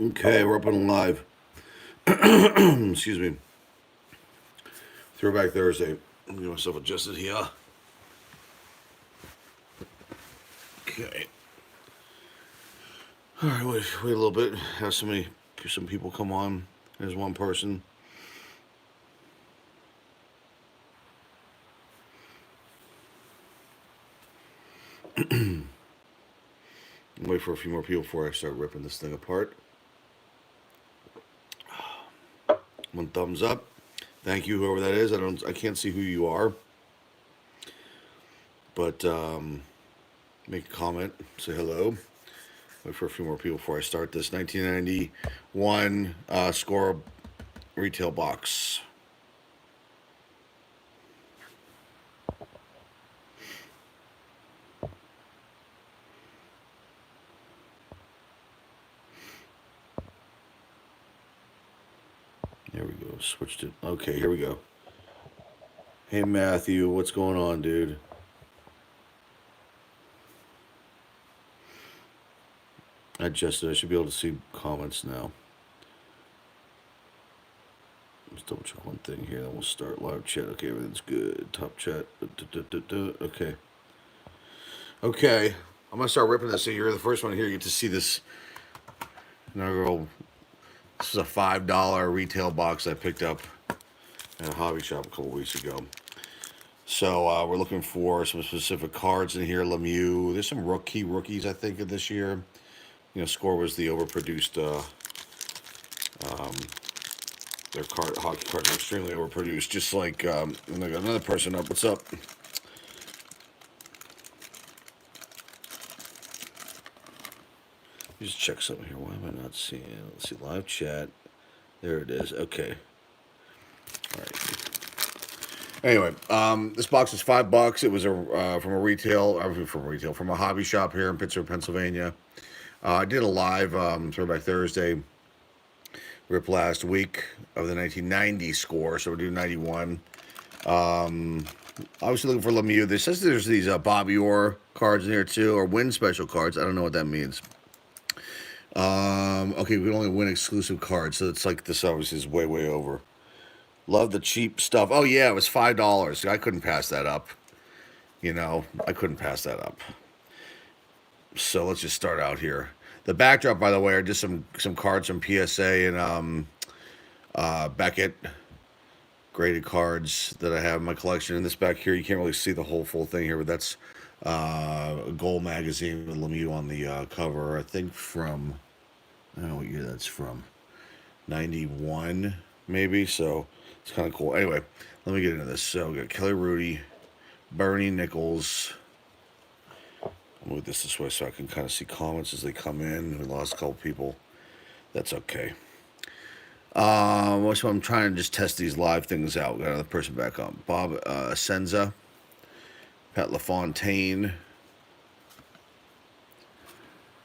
Okay, we're up and live. Excuse me. Throwback Thursday. I'm getting myself adjusted here. Okay. All right, wait a little bit. Have some people come on. There's one person. Wait for a few more people before I start ripping this thing apart. One thumbs up. Thank you, whoever that is. I can't see who you are, but make a comment. Say hello. Wait for a few more people before I start this 1991 score retail box. There we go. Switched it. Okay, here we go. Hey Matthew, what's going on, dude? I adjusted. I should be able to see comments now. Let's double check one thing here. Then we'll start live chat. Okay, everything's good. Top chat. Okay. Okay. I'm gonna start ripping this. So you're the first one here. You get to see this. This is a $5 retail box I picked up at a hobby shop a couple weeks ago. So we're looking for some specific cards in here. Lemieux. There's some rookies I think of this year. You know, Score was the overproduced. Their hockey cards are extremely overproduced. Just like and I got another person up. What's up? Just check something here. Why am I not seeing it? Let's see. Live chat. There it is. Okay. All right. Anyway, this box is $5. It was from a hobby shop here in Pittsburgh, Pennsylvania. I did a live Throwback Thursday rip last week of the 1990 score, so we're doing 91. Obviously looking for Lemieux. This says there's these Bobby Orr cards in here too, or win special cards. I don't know what that means. Okay, we can only win exclusive cards, so it's like this obviously is way over. Love the cheap stuff. Oh yeah, it was $5. I couldn't pass that up. You know, I couldn't pass that up. So let's just start out here. The backdrop, by the way, are just some cards from PSA and Beckett graded cards that I have in my collection. And this back here, you can't really see the whole full thing here, but that's a Gold magazine with Lemieux on the cover. I think from, I don't know what year that's from, 91 maybe. So it's kind of cool. Anyway, let me get into this. So we got Kelly Rudy, Bernie Nichols. I'll move this way so I can kind of see comments as they come in. We lost a couple people. That's okay. So I'm trying to just test these live things out. Got another person back on. Bob Senza, Pat LaFontaine.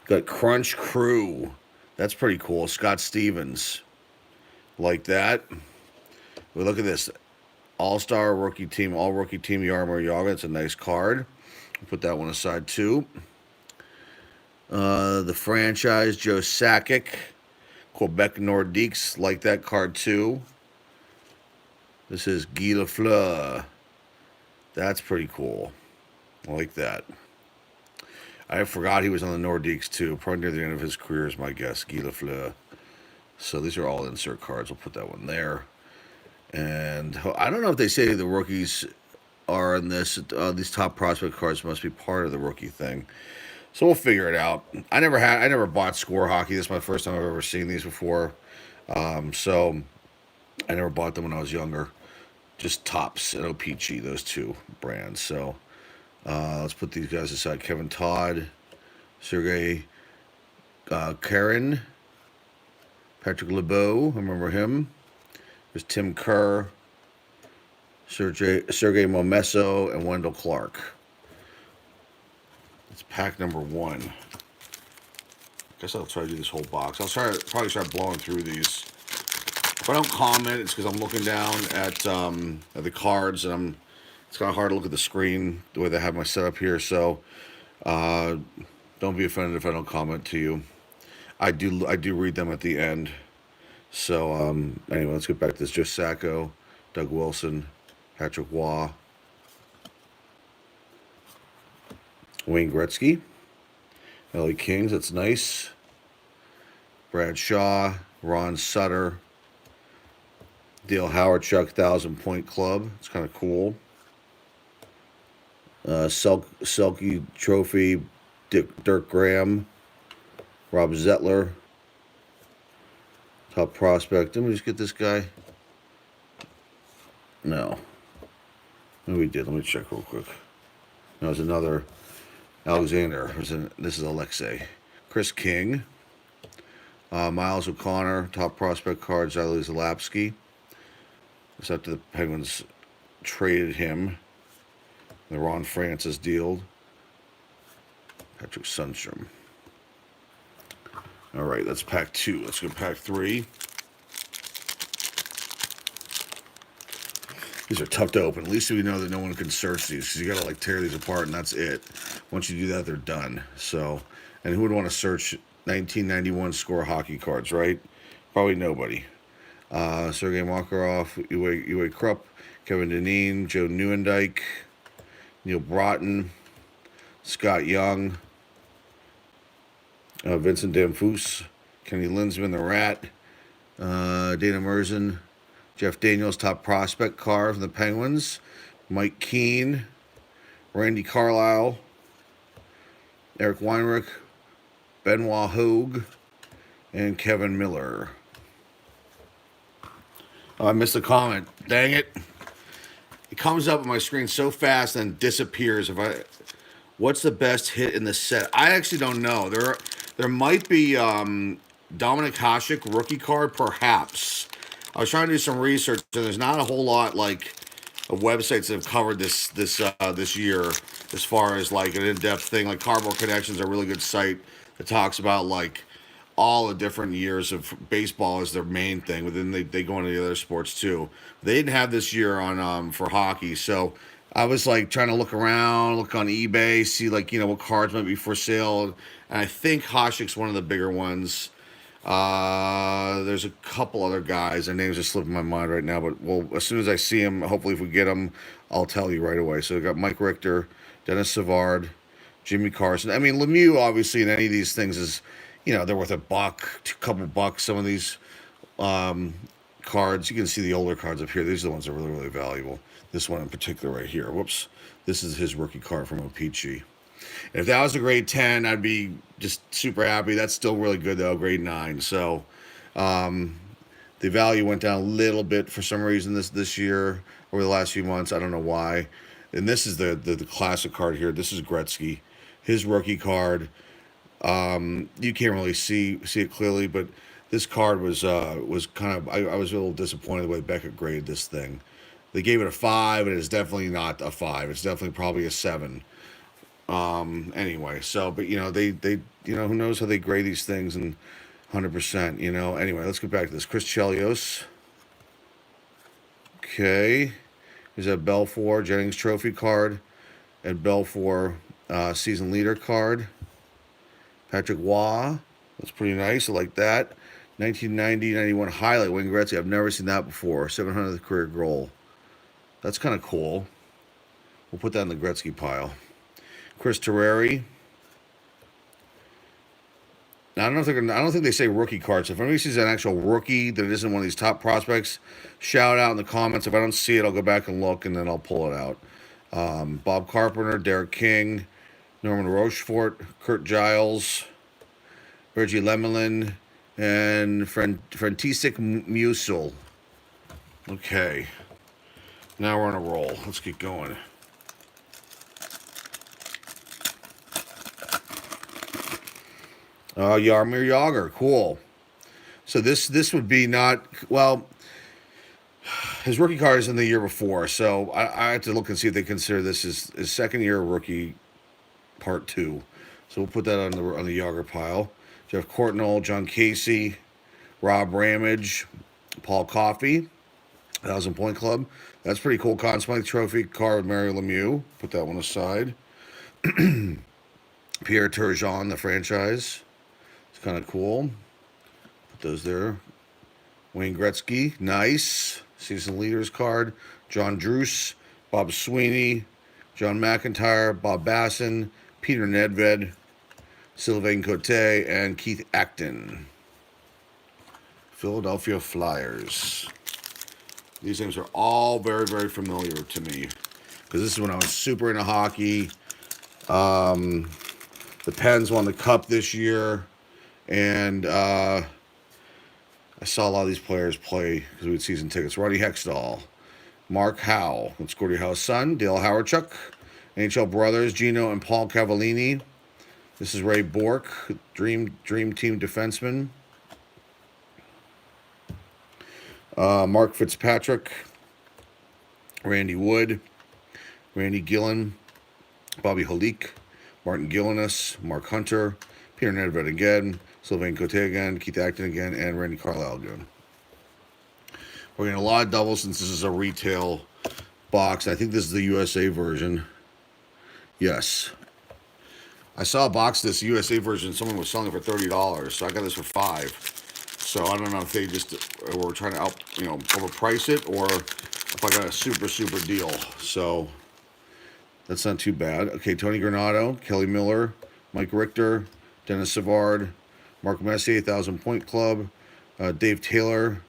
Got Crunch Crew. That's pretty cool. Scott Stevens. Like that. We look at this. All-star rookie team, all-rookie team, Jaromir Jagr. That's a nice card. We'll put that one aside, too. The franchise, Joe Sakic. Quebec Nordiques. Like that card, too. This is Guy Lafleur. That's pretty cool. I like that. I forgot he was on the Nordiques, too. Probably near the end of his career is my guess. Guy Lafleur. So these are all insert cards. We'll put that one there. And I don't know if they say the rookies are in this. These top prospect cards must be part of the rookie thing. So we'll figure it out. I never bought Score Hockey. This is my first time I've ever seen these before. So I never bought them when I was younger. Just Tops and O-Pee-Chee, those two brands. So let's put these guys aside. Kevin Todd, Sergei Karen, Patrick LeBeau, I remember him. There's Tim Kerr, Sergey Momesso, and Wendell Clark. It's pack number 1. I guess I'll try to do this whole box. Probably start blowing through these. If I don't comment, it's because I'm looking down at the cards, and it's kind of hard to look at the screen the way they have my setup here. So don't be offended if I don't comment to you. I do read them at the end. So anyway, let's get back to this. Joe Sacco, Doug Wilson, Patrick Waugh, Wayne Gretzky, L.A. Kings. That's nice. Brad Shaw, Ron Sutter, Dale Howard-Chuck 1,000-point club. It's kind of cool. Selke Trophy, Dirk Graham, Rob Zettler, top prospect. Let me just get this guy. No. No, we did. Let me check real quick. No, there's another Alexander. This is Alexei. Chris King. Miles O'Connor, top prospect card, Zyler Zalapsky. It's after the Penguins traded him. The Ron Francis deal. Patrick Sundstrom. All right, that's pack 2. Let's go pack 3. These are tough to open. At least we know that no one can search these, because you got to like tear these apart and that's it. Once you do that, they're done. So, and who would want to search 1991 score hockey cards, right? Probably nobody. Sergei Makarov, Uwe Krupp, Kevin Dineen, Joe Nieuwendyk, Neil Broughton, Scott Young, Vincent Damphus, Kenny Linsman, the Rat, Dana Merzen, Jeff Daniels, top prospect card from the Penguins, Mike Keane, Randy Carlisle, Eric Weinrich, Benoit Hogue, and Kevin Miller. Oh, I missed a comment. Dang it. It comes up on my screen so fast and disappears. What's the best hit in the set? I actually don't know. There might be Dominic Hasek rookie card, perhaps. I was trying to do some research, and there's not a whole lot like of websites that have covered this year as far as like an in-depth thing. Like Cardboard Connections, a really good site that talks about like all the different years of baseball is their main thing, but then they go into the other sports too. They didn't have this year on for hockey, so I was like trying to look around, look on eBay, see like what cards might be for sale, and I think Hasek's one of the bigger ones. There's a couple other guys. Their names are slipping my mind right now, but as soon as I see them, hopefully if we get them, I'll tell you right away. So we got Mike Richter, Dennis Savard, Jimmy Carson. I mean, Lemieux obviously in any of these things is, they're worth $1, couple bucks. Some of these cards, you can see the older cards up here. These are the ones that are really, really valuable. This one in particular right here. Whoops. This is his rookie card from O-Pee-Chee. And if that was a grade 10, I'd be just super happy. That's still really good, though, grade 9. So the value went down a little bit for some reason this year, over the last few months. I don't know why. And this is the classic card here. This is Gretzky, his rookie card. You can't really see it clearly, but this card was kind of, I was a little disappointed the way Beckett graded this thing. They gave it a 5, and it's definitely not a 5. It's definitely probably a 7. Anyway, so, but they who knows how they grade these things, and 100%, anyway, let's get back to this. Chris Chelios. Okay. Here's a Belfour Jennings Trophy card, and Belfour season leader card. Patrick Waugh. That's pretty nice. I like that. 1990-91 highlight Wayne Gretzky. I've never seen that before. 700th career goal. That's kind of cool. We'll put that in the Gretzky pile. Chris Terreri. Now, I don't think they say rookie cards. If anybody sees an actual rookie that isn't one of these top prospects, shout out in the comments. If I don't see it, I'll go back and look, and then I'll pull it out. Bob Carpenter, Derek King, Norman Rochefort, Kurt Giles, Reggie Lemelin, and Frantisek Musil. Okay. Now we're on a roll. Let's get going. Jaromir Jagr, cool. So this would be not, well, his rookie card is in the year before, so I have to look and see if they consider this his second year rookie part 2. So we'll put that on the Jagr pile. Jeff Courtnall, John Casey, Rob Ramage, Paul Coffey, 1,000-point club. That's pretty cool. Conn Smythe Trophy card with Mario Lemieux. Put that one aside. Pierre Turgeon, the franchise. It's kind of cool. Put those there. Wayne Gretzky, nice. Season leaders card. John Druce, Bob Sweeney, John McIntyre, Bob Basson, Peter Nedved, Sylvain Cote, and Keith Acton. Philadelphia Flyers. These names are all very, very familiar to me because this is when I was super into hockey. The Pens won the Cup this year, and I saw a lot of these players play because we had season tickets. Roddy Hextall, Mark Howe, that's Gordie Howe's son, Dale Hawerchuk, NHL brothers, Gino and Paul Cavallini. This is Ray Bourque, Dream Team defenseman. Mark Fitzpatrick, Randy Wood, Randy Gillen, Bobby Holik, Martin Gillinas, Mark Hunter, Peter Nedved again, Sylvain Cote again, Keith Acton again, and Randy Carlyle again. We're getting a lot of doubles since this is a retail box. I think this is the USA version. Yes. I saw a box of this USA version. Someone was selling it for $30, so I got this for $5. So I don't know if they just were trying to overprice it, or if I got a super, super deal. So that's not too bad. Okay, Tony Granato, Kelly Miller, Mike Richter, Dennis Savard, Mark Messier, 1,000 Point Club, Dave Taylor,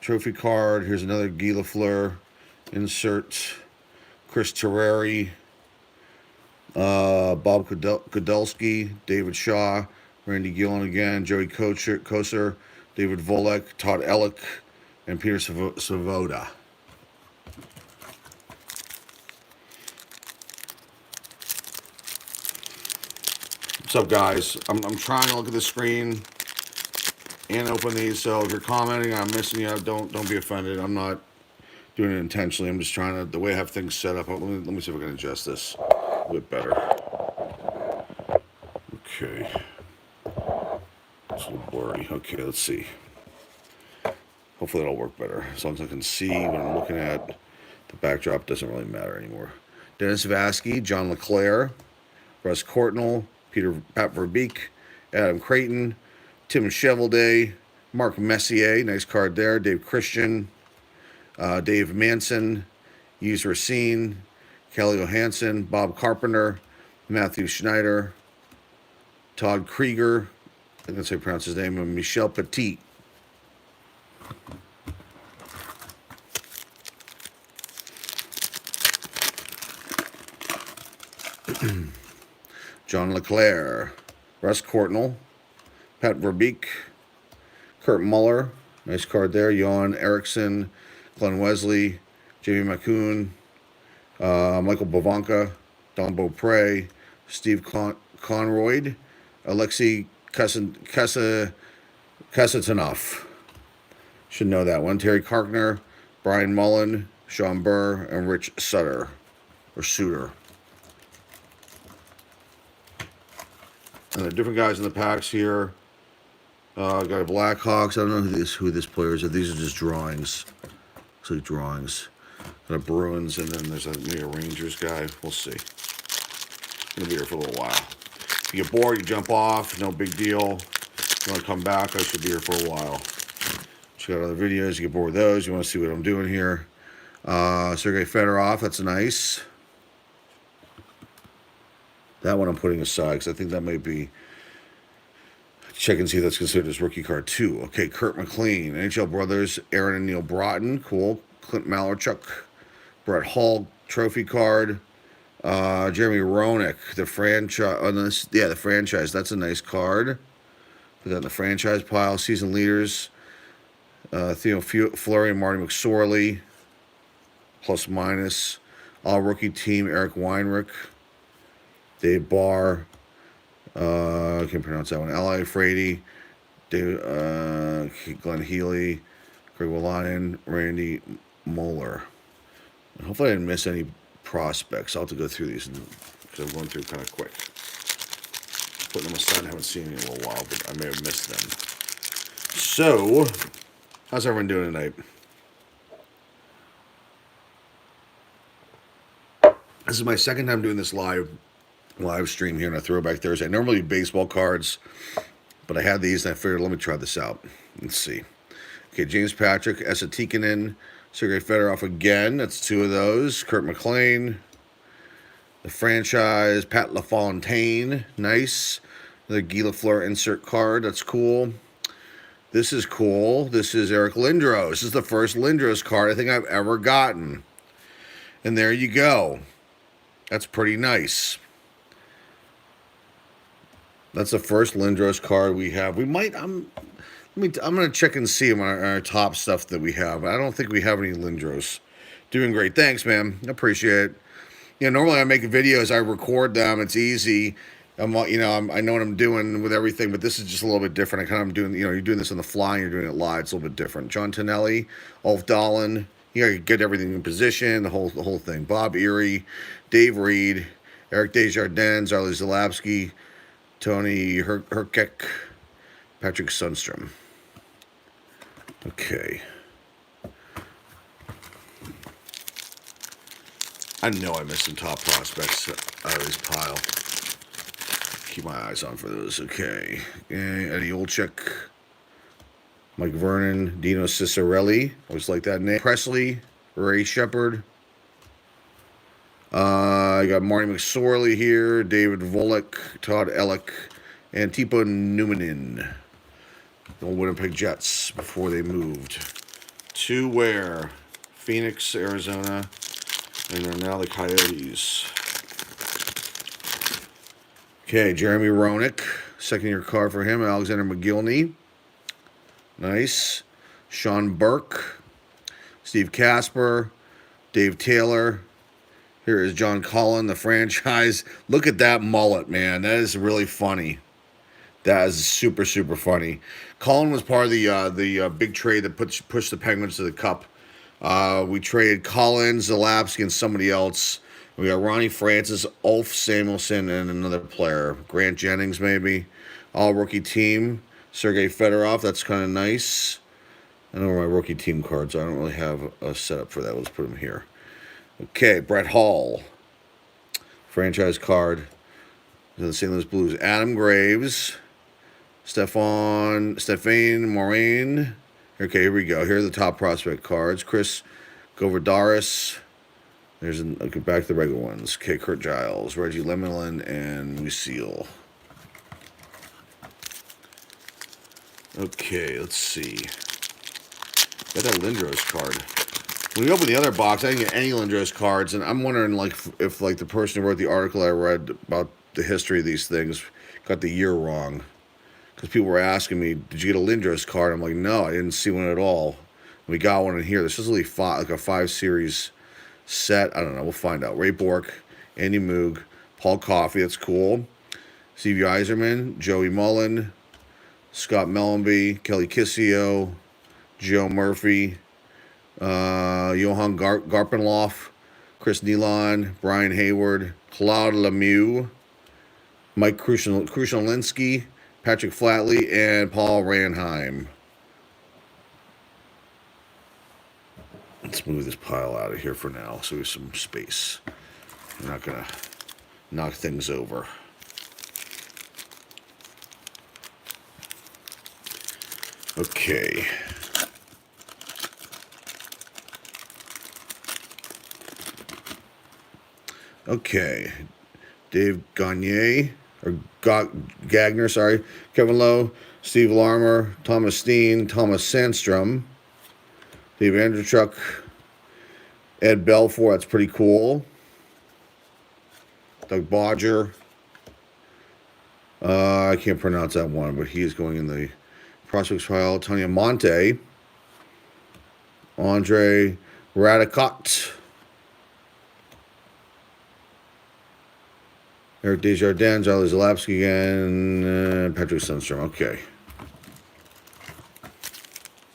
trophy card. Here's another Guy Lafleur insert. Chris Terreri, Bob Kudelski, David Shaw, Randy Gillen again, Joey Koser, David Volek, Todd Ellick, and Peter Savoda. What's up, guys? I'm trying to look at the screen and open these, so if you're commenting I'm missing you, don't be offended. I'm not doing it intentionally. I'm just trying to, the way I have things set up. Let me see if I can adjust this a bit better. Okay. It's a little blurry. Okay, let's see. Hopefully it'll work better. As long as I can see what I'm looking at, the backdrop doesn't really matter anymore. Dennis Vasky, John LeClaire, Russ Courtnall, Pat Verbeek, Adam Creighton, Tim Chevelday, Mark Messier, nice card there, Dave Christian, Dave Manson, Yves Racine, Kelly Johansson, Bob Carpenter, Matthew Schneider, Todd Krieger, I think that's how you pronounce his name, and Michel Petit. John LeClaire, Russ Courtnall, Pat Verbeek, Kurt Muller, nice card there, Jan Eriksson, Glenn Wesley, Jamie McCoon, Michael Bovanka, Don Beaupre, Steve Conroyd, Alexei Kasatonov. Should know that one. Terry Karkner, Brian Mullen, Sean Burr, and Rich Sutter. And there are different guys in the packs here. Got a Blackhawks. I don't know who this player is. These are just drawings. Looks like drawings. Got a Bruins, and then there's maybe a Rangers guy. We'll see. I'm going to be here for a little while. If you get bored, you jump off. No big deal. If you want to come back, I should be here for a while. Check out other videos. You get bored with those. You want to see what I'm doing here. Sergei Fedorov. That's nice. That one I'm putting aside because I think that might be... Check and see if that's considered as rookie card 2. Okay, Kurt McLean. NHL brothers, Aaron and Neil Broughton. Cool. Clint Malarchuk. Brett Hull, trophy card. Jeremy Roenick, the franchise. The franchise. That's a nice card. Put that in the franchise pile. Season leaders. Theo Fleury and Marty McSorley. Plus minus. All rookie team, Eric Weinrich. Dave Barr. I can't pronounce that one. L.I. Frady. Glenn Healy. Greg Wallinen. Randy Moeller. Hopefully I didn't miss any prospects. I'll have to go through these because I'm going through kind of quick. Putting them aside, I haven't seen them in a little while, but I may have missed them. So, how's everyone doing tonight? This is my second time doing this live stream here on a Throwback Thursday. I normally do baseball cards, But I had these and I figured, let me try this out. Let's see. Okay, James Patrick, Esa Tikkanen, Sergei Fedorov again. That's 2 of those. Kurt McLean. The franchise, Pat LaFontaine. Nice. The Guy Lafleur insert card. That's cool. This is cool. This is Eric Lindros. This is the first Lindros card I think I've ever gotten. And there you go. That's pretty nice. That's the first Lindros card we have. We might, I'm going to check and see on our top stuff that we have. I don't think we have any Lindros. Doing great. Thanks, man. I appreciate it. You know, normally I make videos, I record them. It's easy. I know what I'm doing with everything, but this is just a little bit different. I'm doing, you're doing this on the fly, and you're doing it live. It's a little bit different. John Tonelli, Ulf Dahlin. You get everything in position, the whole thing. Bob Erie, Dave Reed, Eric Desjardins, Arlie Zalapsky, Tony Herkek, Patrick Sundstrom. Okay. I know I missed some top prospects out of this pile. Keep my eyes on for those. Okay. Eddie Olczyk, Mike Vernon, Dino Ciccarelli. Always like that name. Presley, Ray Shepard. I got Marty McSorley here, David Volek, Todd Ellick, and Tipo Numanin. The Winnipeg Jets before they moved to where? Phoenix, Arizona, and they're now the Coyotes. Okay, Jeremy Roenick, second-year card for him. Alexander McGillney. Nice. Sean Burke, Steve Casper, Dave Taylor. Here is John Cullen, the franchise. Look at that mullet, man. That is really funny. That is super, super funny. Cullen was part of the big trade that pushed the Penguins to the Cup. We traded Cullen, Zalapsky, and somebody else. We got Ronnie Francis, Ulf Samuelson, and another player. Grant Jennings, maybe. All rookie team. Sergei Fedorov. That's kind of nice. I know my rookie team cards. I don't really have a setup for that. Let's put them here. Okay, Brett Hall. Franchise card. The St. Louis Blues. Adam Graves. Stephane Moraine. Okay, here we go. Here are the top prospect cards. Chris Govardaris. Okay, back to the regular ones. Okay, Kurt Giles, Reggie Lemelin, and Lucille. Okay, let's see. Got that Lindros card. When we open the other box, I didn't get any Lindros cards, and I'm wondering if the person who wrote the article I read about the history of these things got the year wrong. Because people were asking me, did you get a Lindros card? I'm like, no, I didn't see one at all. We got one in here. This is only a 5-series set. I don't know. We'll find out. Ray Bork, Andy Moog, Paul Coffey. That's cool. Stevie Yzerman, Joey Mullen, Scott Mellenby, Kelly Kissio, Joe Murphy, Johan Garpenloff, Chris Nealon, Brian Hayward, Claude Lemieux, Mike Krushelinski, Patrick Flatley, and Paul Ranheim. Let's move this pile out of here for now so we have some space. I'm not going to knock things over. Okay. Okay. Dave Gagner, sorry. Kevin Lowe, Steve Larmer, Thomas Steen, Thomas Sandstrom, Dave Andrechuk, Ed Belfour, that's pretty cool. Doug Bodger. I can't pronounce that one, but he is going in the prospects file. Tony Amonte, Andre Radicott, Eric Desjardins, Arlie Zalapsky again, Patrick Sundstrom. Okay.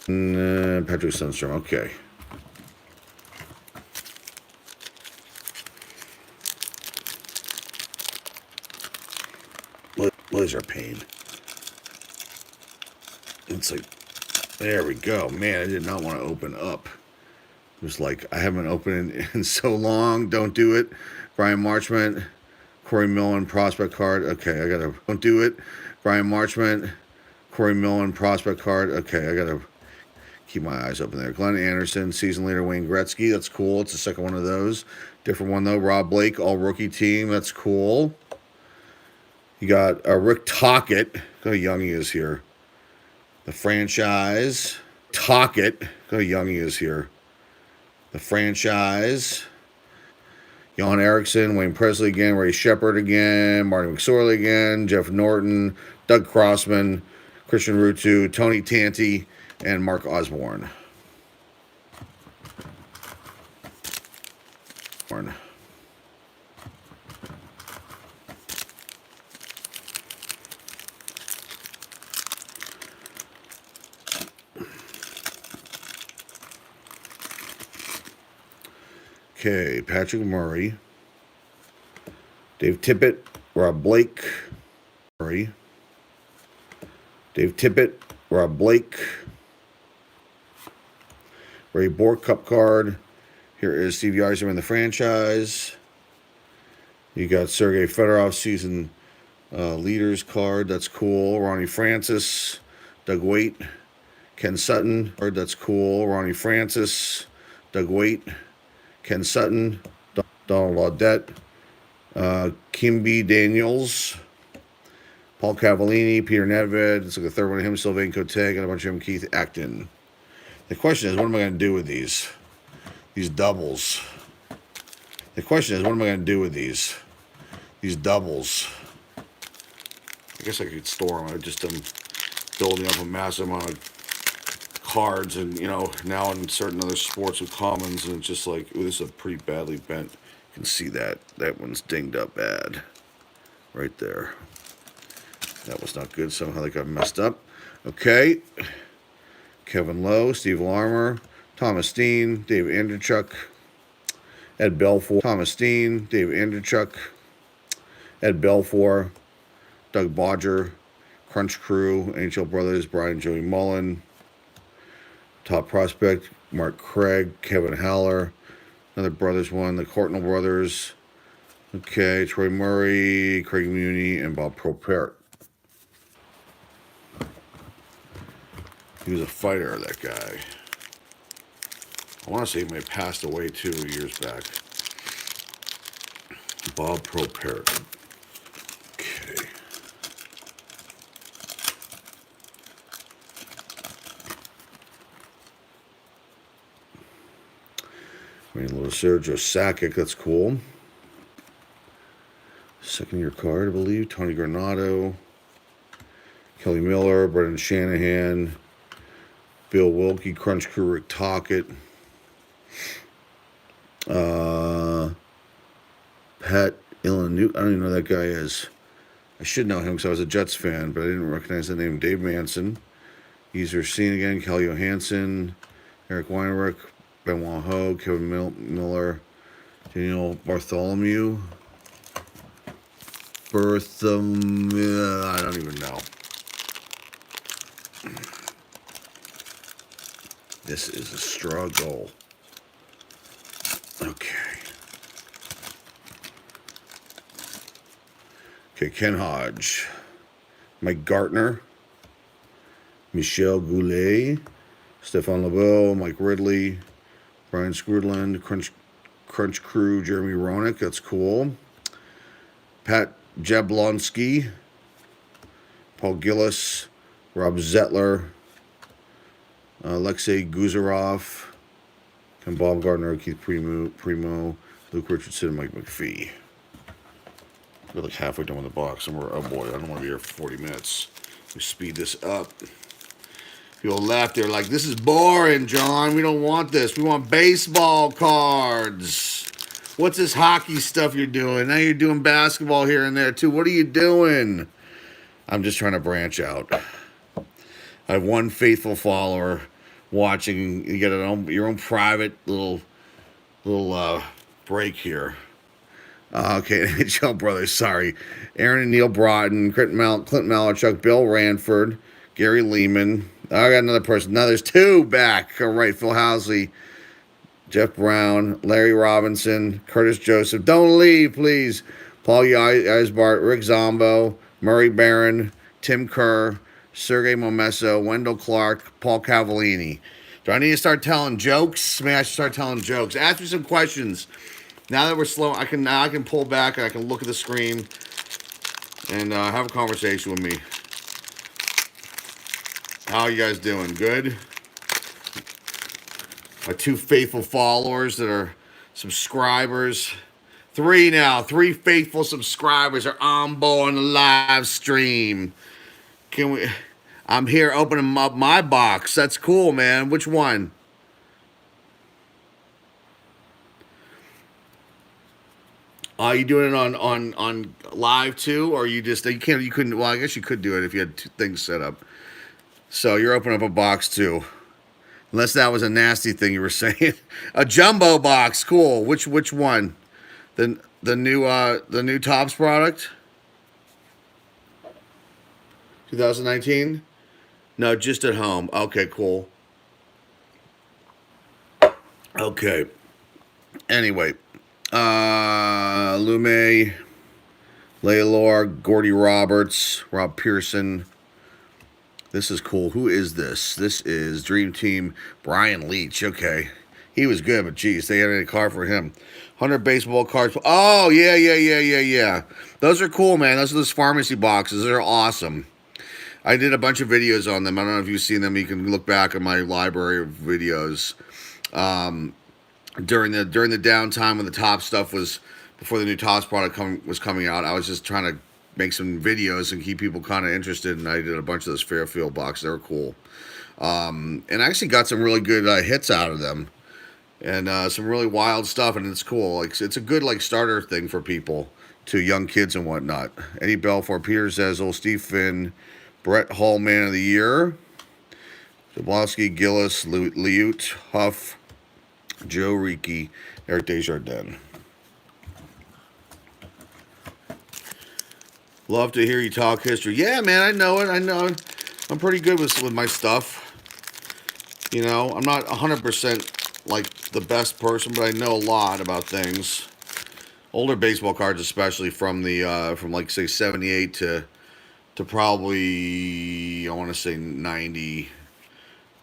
Patrick Sundstrom. Okay. Laser pain. It's like, there we go. Man, I did not want to open up. It was like, I haven't opened in so long. Don't do it. Brian Marchment, Corey Millen, prospect card. Okay, don't do it. Brian Marchment, Corey Millen, prospect card. Okay, I got to keep my eyes open there. Glenn Anderson, season leader Wayne Gretzky. That's cool. It's the second one of those. Different one, though. Rob Blake, all rookie team. That's cool. You got Rick Tocchet. Look how young he is here. The franchise. Tocchet. Look how young he is here. The franchise. Jan Erickson, Wayne Presley again, Ray Shepard again, Marty McSorley again, Jeff Norton, Doug Crossman, Christian Rutu, Tony Tanti, and Mark Osborne. Okay, Patrick Murray, Dave Tippett, Rob Blake, Murray, Dave Tippett, Rob Blake, Ray Bork Cup card. Here is Steve Yzerman, the franchise. You got Sergei Fedorov, season leaders card. That's cool. Ronnie Francis, Doug Waite, Ken Sutton. That's cool. Ronnie Francis, Doug Waite, Ken Sutton, Donald Laudette, Kimby Daniels, Paul Cavallini, Peter Nedved. It's like the third one of him, Sylvain Cote, and a bunch of him, Keith Acton. The question is, what am I going to do with these doubles? The question is, what am I going to do with these doubles? I guess I could store them. I just am building up a massive amount of cards, and now in certain other sports with commons, and it's just like, ooh, this is a pretty badly bent. You can see that one's dinged up bad right there. That was not good. Somehow they got messed up. Okay, Kevin Lowe, Steve Larmer, Thomas Steen, Dave Andrechuk, Ed Belfour, Thomas Steen, Dave Andrechuk, Ed Belfour, Doug Bodger, Crunch Crew, NHL Brothers, Brian Joey Mullen, top prospect, Mark Craig, Kevin Haller, another Brothers one, the Courtnall Brothers, okay, Troy Murray, Craig Muni, and Bob Propert. He was a fighter, that guy. I want to say he may have passed away 2 years back. Bob Propert. Okay. I mean, little Sergio Sakic, that's cool. Second year card, I believe. Tony Granato, Kelly Miller, Brendan Shanahan, Bill Wilkie, Crunch Crew, Rick Tocchet, Pat Illenuk. I don't even know who that guy is. I should know him because I was a Jets fan, but I didn't recognize the name. Dave Manson, Ezer Seen again, Kelly Johansson, Eric Weinrich, Benoit Ho, Kevin Miller, Daniel Bartholomew, I don't even know. This is a struggle. Okay. Okay, Ken Hodge, Mike Gartner, Michel Goulet, Stefan LeBeau, Mike Ridley, Brian Scrudland, Crunch Crew, Jeremy Roenick. That's cool. Pat Jablonski, Paul Gillis, Rob Zettler, Alexei Guzarov, Ken Baumgartner, Keith Primo, Luke Richardson, and Mike McPhee. We're like halfway done with the box, and oh boy, I don't want to be here for 40 minutes. We speed this up. People laugh. They're like, this is boring, John. We don't want this. We want baseball cards. What's this hockey stuff you're doing? Now you're doing basketball here and there, too. What are you doing? I'm just trying to branch out. I have one faithful follower watching. You get your own private little break here. Okay, NHL Brothers, sorry. Aaron and Neil Broughton, Clint Malarchuk, Bill Ranford, Gary Lehman. I got another person. Now there's two back. All right, Phil Housley, Jeff Brown, Larry Robinson, Curtis Joseph. Don't leave, please. Paul Eisbart, Rick Zombo, Murray Barron, Tim Kerr, Sergey Momesso, Wendell Clark, Paul Cavallini. Do I need to start telling jokes? Maybe I should start telling jokes. Ask me some questions. Now that we're slow, I can pull back and I can look at the screen and have a conversation with me. How are you guys doing? Good? My 2 faithful followers that are subscribers. 3 now. 3 faithful subscribers are on board on the live stream. Can we... I'm here opening up my box. That's cool, man. Which one? Are you doing it on live too, or you couldn't? Well, I guess you could do it if you had 2 things set up. So you're opening up a box too, unless that was a nasty thing you were saying. A jumbo box, cool. Which one? The new Topps product. 2019. No, just at home. Okay, cool. Okay. Anyway, Lume, Laylor, Gordy Roberts, Rob Pearson. This is cool. Who is this? This is Dream Team Brian Leach. Okay. He was good, but geez, they had a card for him. 100 baseball cards. Oh, yeah. Those are cool, man. Those are those pharmacy boxes. They're awesome. I did a bunch of videos on them. I don't know if you've seen them. You can look back at my library of videos. During the downtime when the Topps stuff was, before the new Topps product was coming out, I was just trying to make some videos and keep people kind of interested, and I did a bunch of those Fairfield boxes. They were cool. And I actually got some really good hits out of them. And some really wild stuff, and it's cool. Like, it's a good starter thing for people, to young kids and whatnot. Eddie Belfour, Peter Zezel, Steve Finn, Brett Hall, Man of the Year, Zablowski, Gillis, Liute, Huff, Joe Ricci, Eric Desjardins. Love to hear you talk history. Yeah, man, I know it. I'm pretty good with my stuff. You know, I'm not 100% like the best person, but I know a lot about things. Older baseball cards, especially from the from like say 78 to probably, I want to say 90.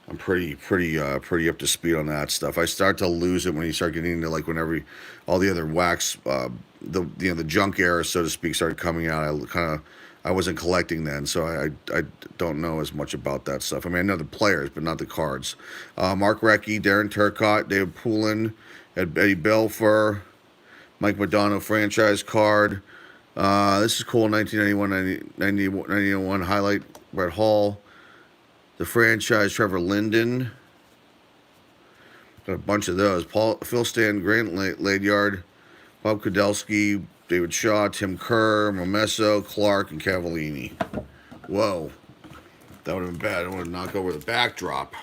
I'm pretty up to speed on that stuff. I start to lose it when you start getting into like whenever all the other wax, the junk era, so to speak, started coming out. I wasn't collecting then, so I don't know as much about that stuff. I mean, I know the players, but not the cards. Mark Recchi, Darren Turcotte, David Poulin, Eddie Belfour, Mike Madonna franchise card. This is cool. 1991, 91 highlight. Brett Hall, the franchise. Trevor Linden. Got a bunch of those. Phil Stan, Grant Ladyard, Bob Kudelski, David Shaw, Tim Kerr, Momesso, Clark, and Cavallini. Whoa. That would have been bad. I want to knock over the backdrop.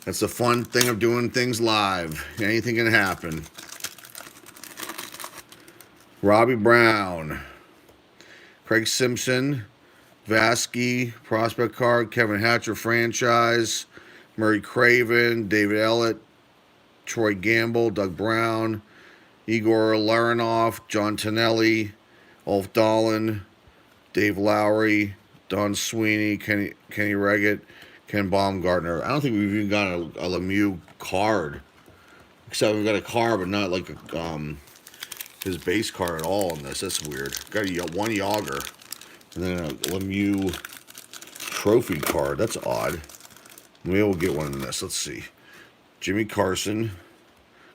That's the fun thing of doing things live. Anything can happen. Robbie Brown, Craig Simpson, Vasky, prospect card, Kevin Hatcher franchise, Murray Craven, David Ellett, Troy Gamble, Doug Brown, Igor Larionov, John Tonelli, Ulf Dolan, Dave Lowry, Don Sweeney, Kenny Reggett, Ken Baumgartner. I don't think we've even got a Lemieux card. Except we've got a card, but not like his base card at all in this. That's weird. Got one Yager. And then a Lemieux trophy card. That's odd. Maybe we'll get one in this. Let's see. Jimmy Carson,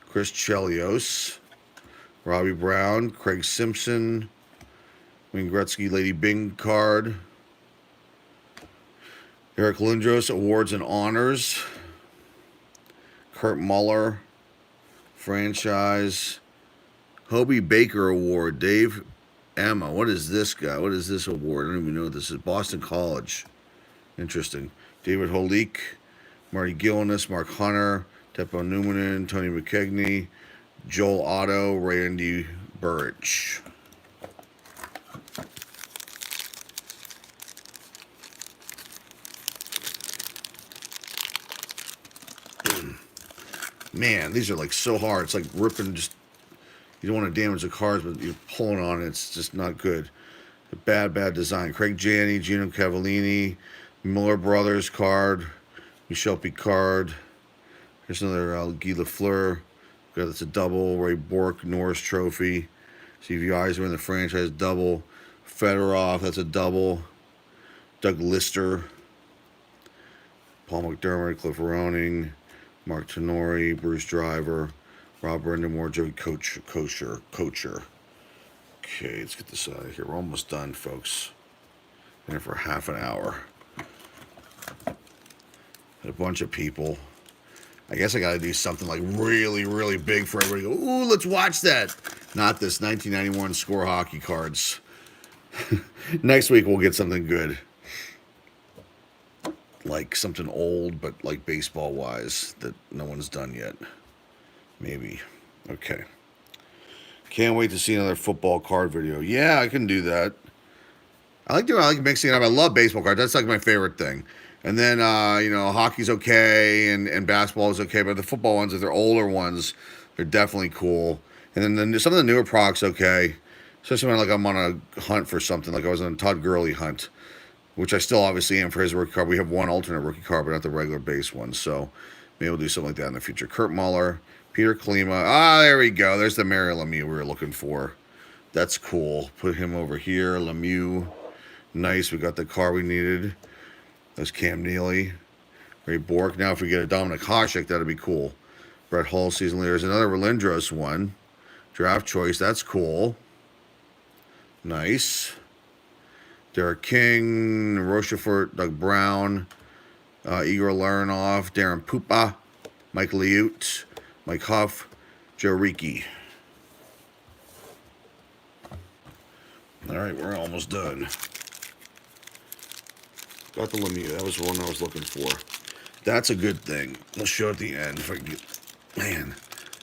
Chris Chelios, Robbie Brown, Craig Simpson, Wayne Gretzky Lady Bing card, Eric Lindros awards and honors, Kurt Muller franchise, Hobie Baker award, Dave Emma. What is this guy? What is this award? I don't even know what this is. Boston College. Interesting. David Holik, Marty Gillis, Mark Hunter, Teppo Numanen, Tony McKegney, Joel Otto, Randy Burridge. Man, these are like so hard. It's like ripping, just, you don't want to damage the cards, but you're pulling on it. It's just not good. Bad design. Craig Janney, Gino Cavallini, Miller Brothers card, Michel Picard. Here's another Guy Lafleur. That's a double. Ray Bork, Norris Trophy. Steve Yzerman in the franchise double. Fedorov, that's a double. Doug Lister. Paul McDermott, Cliff Roning, Mark Tenori, Bruce Driver, Rob Brendamore, Joey Kocher. Okay, let's get this out of here. We're almost done, folks. Been here for half an hour. Had a bunch of people. I guess I got to do something like really, really big for everybody to go, ooh, let's watch that. Not this 1991 score hockey cards. Next week we'll get something good. Like something old, but like baseball-wise that no one's done yet. Maybe. Okay. Can't wait to see another football card video. Yeah, I can do that. I like mixing it up. I love baseball cards. That's like my favorite thing. And then, hockey's okay and basketball is okay. But the football ones, if they're older ones, they're definitely cool. And then some of the newer products, okay. Especially when I'm on a hunt for something. Like I was on a Todd Gurley hunt, which I still obviously am for his rookie card. We have one alternate rookie card, but not the regular base one. So maybe we'll do something like that in the future. Kurt Muller, Peter Klima. There we go. There's the Mario Lemieux we were looking for. That's cool. Put him over here. Lemieux. Nice. We got the card we needed. There's Cam Neely. Ray Bork. Now if we get a Dominic Hasek, that'd be cool. Brett Hull, season leader. There's another Relindros one. Draft choice. That's cool. Nice. Derek King, Rochefort, Doug Brown, Igor Larionov, Darren Pupa, Mike Liut, Mike Huff, Joe Ricci. All right, we're almost done. Got the Lemieux. That was the one I was looking for. That's a good thing. We'll show at the end. If I can get, man.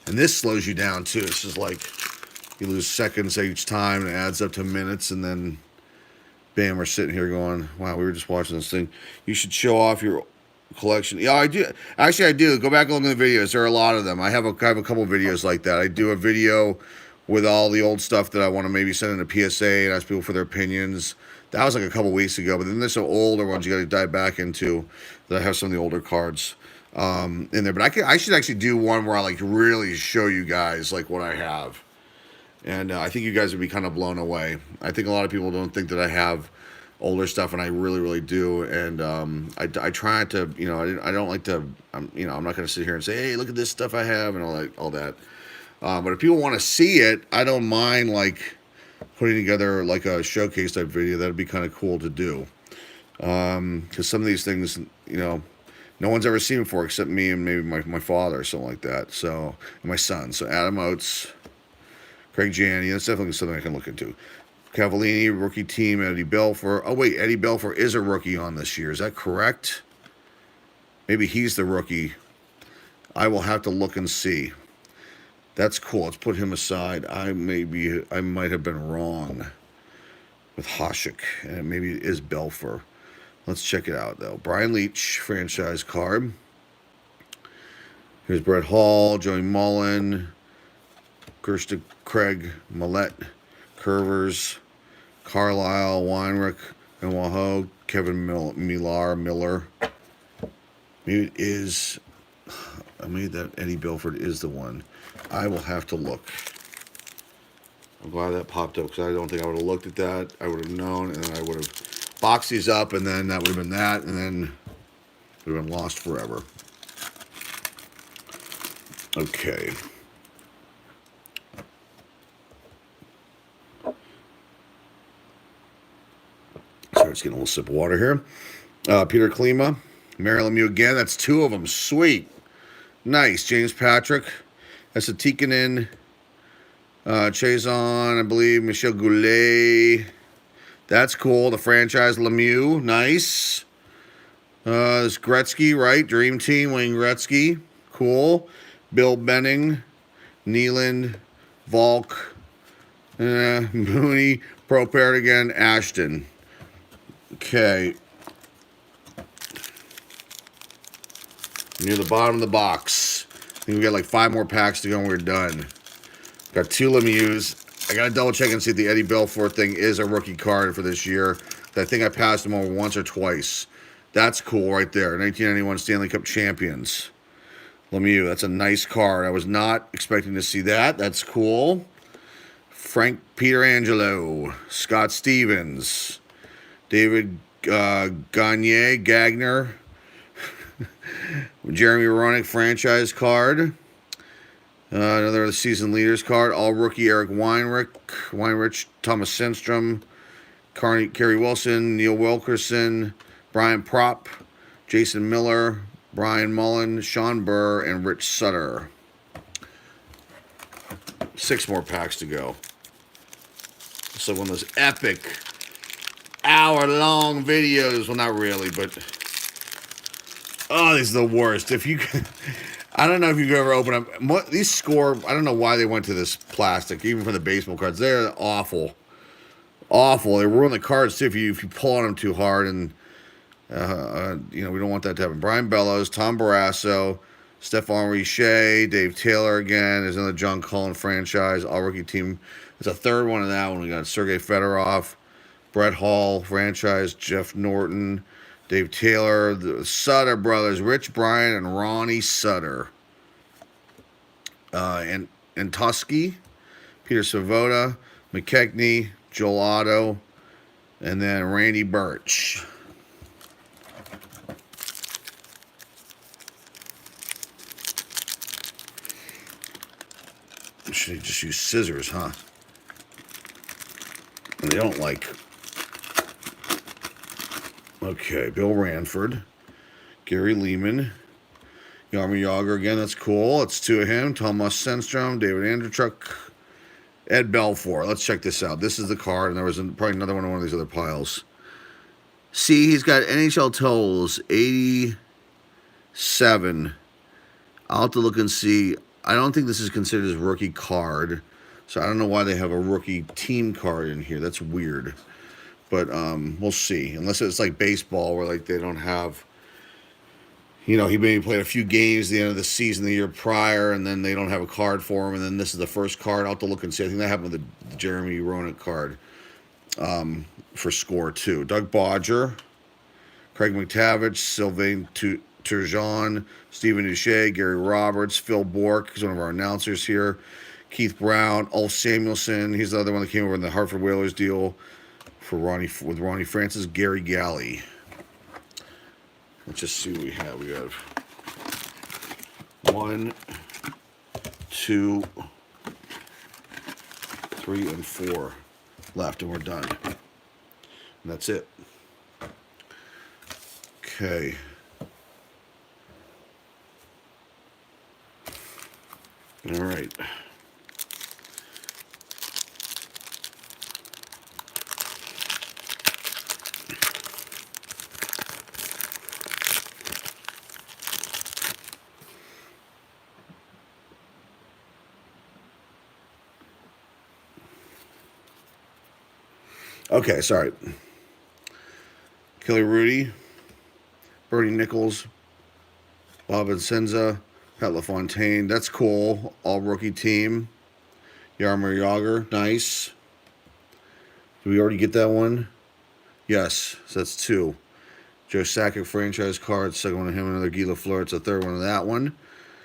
And this slows you down, too. It's just like you lose seconds each time, and it adds up to minutes, and then bam, we're sitting here going, wow, we were just watching this thing. You should show off your collection. Yeah, I do. Actually, I do. Go back and look at the videos. There are a lot of them. I have a couple of videos like that. I do a video with all the old stuff that I want to maybe send in a PSA and ask people for their opinions. That was like a couple weeks ago. But then there's some older ones you got to dive back into that I have some of the older cards in there. But I should actually do one where I like really show you guys like what I have. And I think you guys would be kind of blown away. I think a lot of people don't think that I have older stuff, and I really, really do. And I try to, I don't like to, I'm not going to sit here and say, hey, look at this stuff I have and all that. But if people want to see it, I don't mind like putting together like a showcase type video. That'd be kind of cool to do. Because some of these things, no one's ever seen before except me and maybe my father or something like that. So, and my son. So Adam Oates, Craig Janney, that's definitely something I can look into. Cavallini, rookie team, Eddie Belfour. Oh, wait, Eddie Belfour is a rookie on this year. Is that correct? Maybe he's the rookie. I will have to look and see. That's cool. Let's put him aside. I might have been wrong with Hasek, and maybe it is Belfour. Let's check it out, though. Brian Leach, franchise card. Here's Brett Hall, Joey Mullen, Kirsten Craig, Millette, Curvers, Carlisle, Weinrich, and Waho, Kevin Miller. Maybe it is. I made that Eddie Belfour is the one. I will have to look. I'm glad that popped up because I don't think I would have looked at that. I would have known, and then I would have boxed these up, and then that would have been that, and then it would have been lost forever. Okay. Sorry, just getting a little sip of water here. Peter Klima, Mario Lemieux again. That's two of them. Sweet. Nice. James Patrick. That's a Tikkanen. Chazon, I believe. Michel Goulet. That's cool. The franchise Lemieux. Nice. This Gretzky, right? Dream Team, Wayne Gretzky. Cool. Bill Benning. Neeland. Volk. Mooney. Pro paired again. Ashton. Okay. Near the bottom of the box. I think we got like 5 more packs to go and we're done. Got 2 Lemieux. I got to double check and see if the Eddie Belfour thing is a rookie card for this year. I think I passed him over once or twice. That's cool right there. 1991 Stanley Cup champions. Lemieux, that's a nice card. I was not expecting to see that. That's cool. Frank Pietrangelo, Scott Stevens, David Gagner, Jeremy Roenick franchise card. Another season leaders card. All rookie Eric Weinrich, Thomas Sandstrom, Kerry Wilson, Neil Wilkerson, Brian Propp, Jason Miller, Brian Mullen, Sean Burr, and Rich Sutter. 6 more packs to go. So one of those epic hour-long videos. Well, not really, but oh, these are the worst. If you, I don't know if you've ever opened up these score. I don't know why they went to this plastic, even for the baseball cards. They're awful, awful. They ruin the cards too if you pull on them too hard, and we don't want that to happen. Brian Bellows, Tom Barrasso, Stephon Richer, Dave Taylor again. There's another John Cullen franchise, all rookie team. There's a third one in that one. We got Sergei Fedorov, Brett Hall franchise, Jeff Norton, Dave Taylor, the Sutter brothers, Rich Bryant and Ronnie Sutter. And Tusky, Peter Savoda, McKechnie, Joel Otto, and then Randy Birch. Should just use scissors, huh? And they don't like. Okay, Bill Ranford, Gary Lehman, Jaromir Jagr again. That's cool. That's 2 of him. Thomas Sandstrom, David Andrechuk, Ed Belfour. Let's check this out. This is the card, and there was probably another one in one of these other piles. See, he's got NHL totals 87. I'll have to look and see. I don't think this is considered as rookie card, so I don't know why they have a rookie team card in here. That's weird. But we'll see. Unless it's like baseball where like they don't have, he maybe played a few games at the end of the season the year prior, and then they don't have a card for him, and then this is the first card. I'll have to look and see. I think that happened with the Jeremy Roenick card for score too. Doug Bodger, Craig McTavish, Sylvain Turgeon, Stephen Duche, Gary Roberts, Phil Bork, who's one of our announcers here, Keith Brown, Ulf Samuelson. He's the other one that came over in the Hartford Whalers deal with Ronnie Francis, Gary Galley. Let's just see what we have. We have 1, 2, 3, and 4 left, and we're done. And that's it. Okay. All right. Okay, sorry. Kelly Rudy, Bernie Nichols, Bob Vincenza, Pat LaFontaine. That's cool. All rookie team. Jaromir Jagr. Nice. Did we already get that one? Yes. So that's 2. Joe Sakic franchise card. Second one of him. Another Guy Lafleur. It's the third one of that one.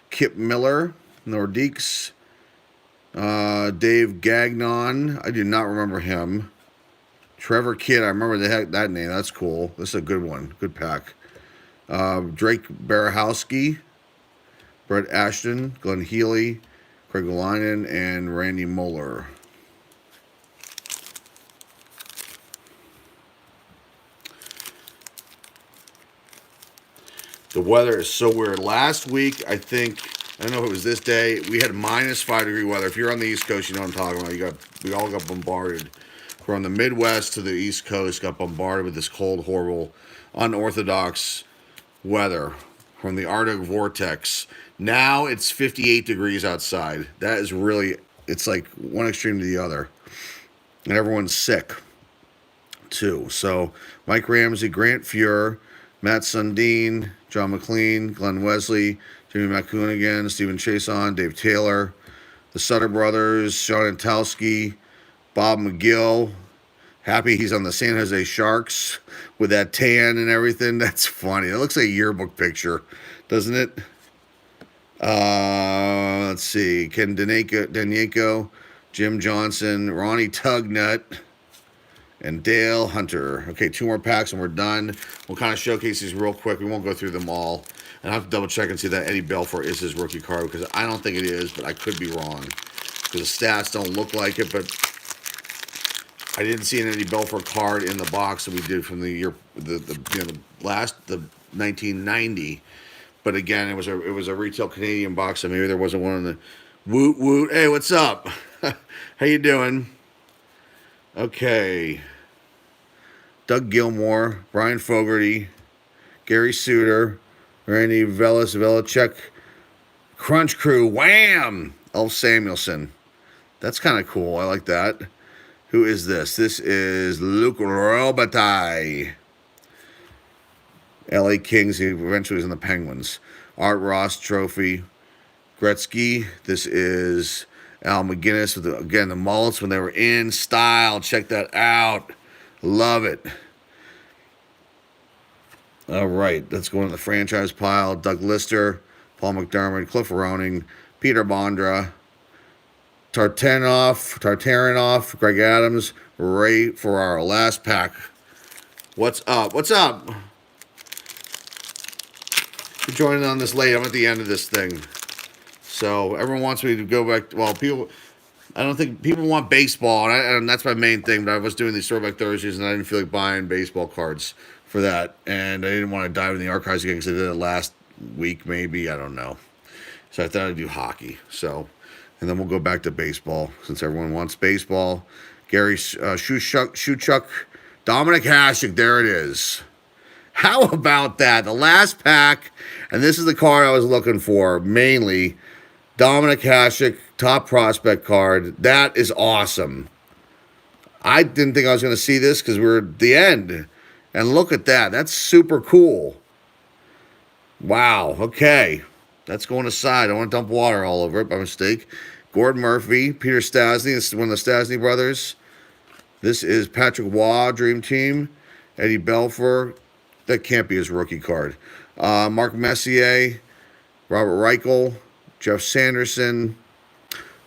Kip Miller. Nordiques. Dave Gagnon. I do not remember him. Trevor Kidd. I remember that name. That's cool. This is a good one. Good pack. Drake Barahowski. Brett Ashton, Glenn Healy, Craig Linen, and Randy Moeller. The weather is so weird. Last week, I don't know if it was this day, we had -5-degree weather. If you're on the East Coast, you know what I'm talking about. We all got bombarded. From the Midwest to the East Coast, got bombarded with this cold, horrible, unorthodox weather from the Arctic vortex. Now it's 58 degrees outside. That is really, it's like one extreme to the other. And everyone's sick, too. So, Mike Ramsey, Grant Fuhr, Matt Sundin, John McLean, Glenn Wesley, Jimmy McCoonigan, Stephen Chason, Dave Taylor, the Sutter brothers, Sean Antalski, Bob McGill. Happy he's on the San Jose Sharks with that tan and everything. That's funny. It looks like a yearbook picture, doesn't it? Let's see. Ken Danieko, Jim Johnson, Ronnie Tugnut, and Dale Hunter. Okay, 2 more packs and we're done. We'll kind of showcase these real quick. We won't go through them all. And I have to double check and see that Eddie Belfour is his rookie card, because I don't think it is, but I could be wrong, because the stats don't look like it. But I didn't see an Eddie Belfour card in the box that we did from the year, the 1990. But again, it was a retail Canadian box, so maybe there wasn't one in the woot woot. Hey, what's up? How you doing? Okay. Doug Gilmore, Brian Fogarty, Gary Suter, Randy Velacek, Crunch Crew, wham! Elf Samuelson. That's kind of cool. I like that. Who is this? This is Luke Robitaille. LA Kings. He eventually was in the Penguins. Art Ross Trophy. Gretzky. This is Al McGinnis with, again, the mullets when they were in style. Check that out. Love it. All right. Let's go into the franchise pile. Doug Lister. Paul McDermott. Cliff Roning. Peter Bondra. Tartarinov, Greg Adams, Ray Ferraro. Last pack. What's up? What's up? You're joining on this late. I'm at the end of this thing. So everyone wants me to go back. Well, I don't think people want baseball, and that's my main thing. But I was doing these Throwback Thursdays, and I didn't feel like buying baseball cards for that. And I didn't want to dive in the archives again because I did it last week, maybe. I don't know. So I thought I'd do hockey. So... And then we'll go back to baseball, since everyone wants baseball. Gary Shuchuk, Dominic Hasek, there it is. How about that? The last pack, and this is the card I was looking for, mainly. Dominic Hasek, top prospect card. That is awesome. I didn't think I was going to see this because we're at the end. And look at that. That's super cool. Wow, okay. That's going aside. I don't want to dump water all over it by mistake. Gordon Murphy, Peter Stastny. This is one of the Stastny brothers. This is Patrick Waugh, Dream Team. Eddie Belfour. That can't be his rookie card. Mark Messier. Robert Reichel. Jeff Sanderson.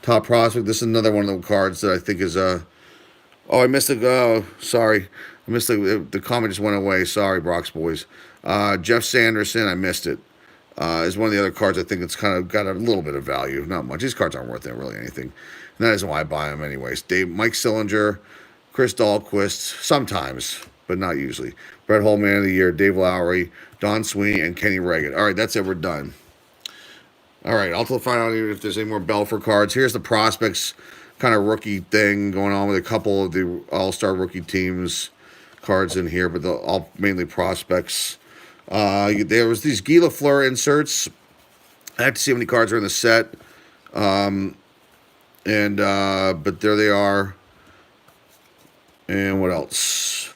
Top prospect. This is another one of the cards that I think is... Oh, I missed the... sorry. I missed the comment just went away. Sorry, Brock's boys. Jeff Sanderson. I missed it. Is one of the other cards I think it's kind of got a little bit of value. Not much. These cards aren't worth really anything. And that isn't why I buy them anyways. Mike Sillinger, Chris Dahlquist, sometimes, but not usually. Brett Hull, Man of the Year, Dave Lowry, Don Sweeney, and Kenny Reagan. All right, that's it. We're done. All right, I'll find out if there's any more Belfour cards. Here's the prospects kind of rookie thing going on with a couple of the all-star rookie teams cards in here, but they're all mainly prospects. There was these Guy Lafleur inserts. I have to see how many cards are in the set. But there they are. And what else?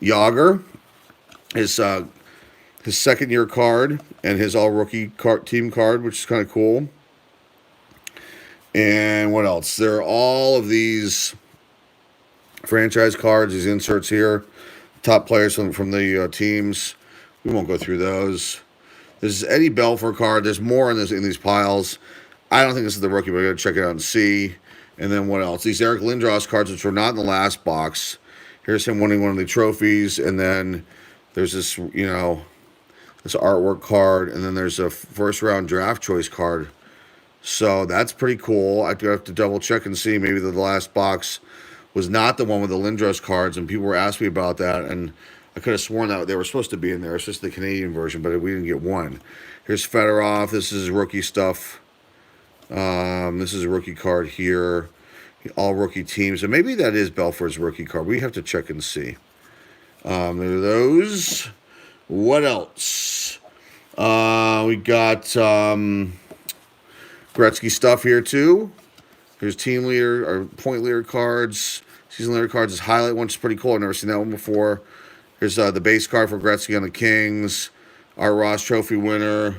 Yager, his second year card and his all rookie team card, which is kind of cool. And what else? There are all of these franchise cards, these inserts here. Top players from the teams. We won't go through those. This is Eddie Belfour card. There's more in these piles. I don't think this is the rookie, but I got to check it out and see. And then what else? These Eric Lindros cards, which were not in the last box. Here's him winning one of the trophies. And then there's this, this artwork card. And then there's a first-round draft choice card. So that's pretty cool. I have to double check and see. Maybe the last box was not the one with the Lindros cards. And people were asking me about that. And I could have sworn that they were supposed to be in there. It's just the Canadian version, but we didn't get one. Here's Fedorov. This is rookie stuff. This is a rookie card here. All rookie teams. And maybe that is Belfour's rookie card. We have to check and see. There are those. What else? We got Gretzky stuff here, too. Here's team leader or point leader cards. Season leader cards. This highlight one is pretty cool. I've never seen that one before. Here's the base card for Gretzky on the Kings. Art Ross Trophy winner.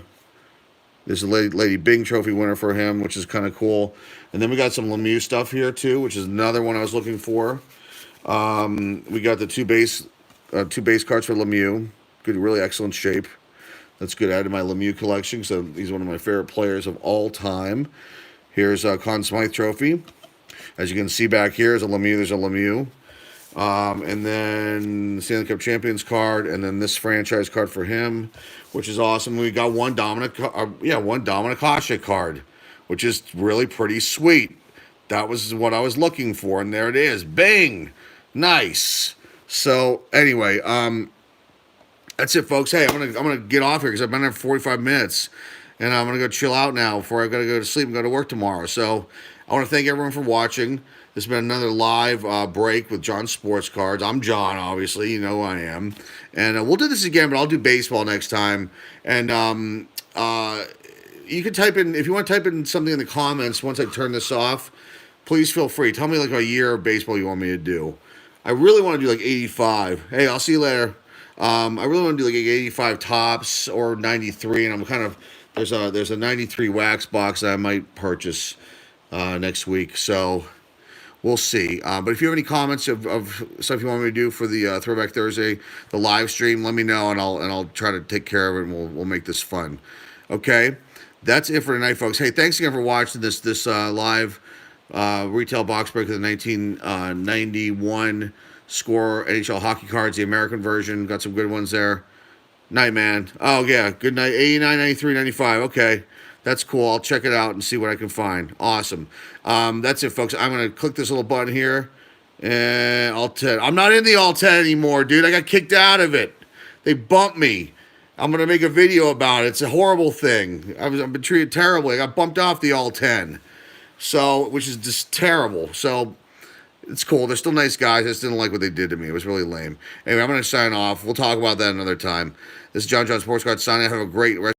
There's a Lady Bing trophy winner for him, which is kind of cool. And then we got some Lemieux stuff here too, which is another one I was looking for. We got the two base cards for Lemieux. Good, really excellent shape. That's good. Added my Lemieux collection. So he's one of my favorite players of all time. Here's a Conn Smythe trophy. As you can see back here, is a Lemieux. There's a Lemieux. And then the Stanley Cup Champions card, and then this franchise card for him, which is awesome. We got one Dominic Hasek card, which is really pretty sweet. That was what I was looking for, and there it is. Bing! Nice. So anyway, that's it, folks. Hey, I'm gonna get off here because I've been there for 45 minutes, and I'm gonna go chill out now before I gotta go to sleep and go to work tomorrow. So I want to thank everyone for watching. This has been another live break with John Sports Cards. I'm John, obviously. You know who I am. And we'll do this again, but I'll do baseball next time. And you can type in, if you want to type in something in the comments once I turn this off, please feel free. Tell me like a year of baseball you want me to do. I really want to do like 85. Hey, I'll see you later. I really want to do like 85 tops or 93. And I'm kind of, there's a 93 wax box that I might purchase next week. So we'll see. But if you have any comments of stuff you want me to do for the Throwback Thursday, the live stream, let me know, and I'll try to take care of it, and we'll make this fun. Okay, that's it for tonight, folks. Hey, thanks again for watching this live retail box break of the 1991 Score NHL hockey cards, the American version. Got some good ones there. Night, man. Oh yeah, good night. 89, 93, 95. Okay. That's cool. I'll check it out and see what I can find. Awesome. That's it, folks. I'm going to click this little button here. And Alt 10. I'm not in the Alt 10 anymore, dude. I got kicked out of it. They bumped me. I'm going to make a video about it. It's a horrible thing. I've been treated terribly. I got bumped off the Alt 10. So, which is just terrible. So, it's cool. They're still nice guys. I just didn't like what they did to me. It was really lame. Anyway, I'm going to sign off. We'll talk about that another time. This is John Sports Card signing. Have a great rest.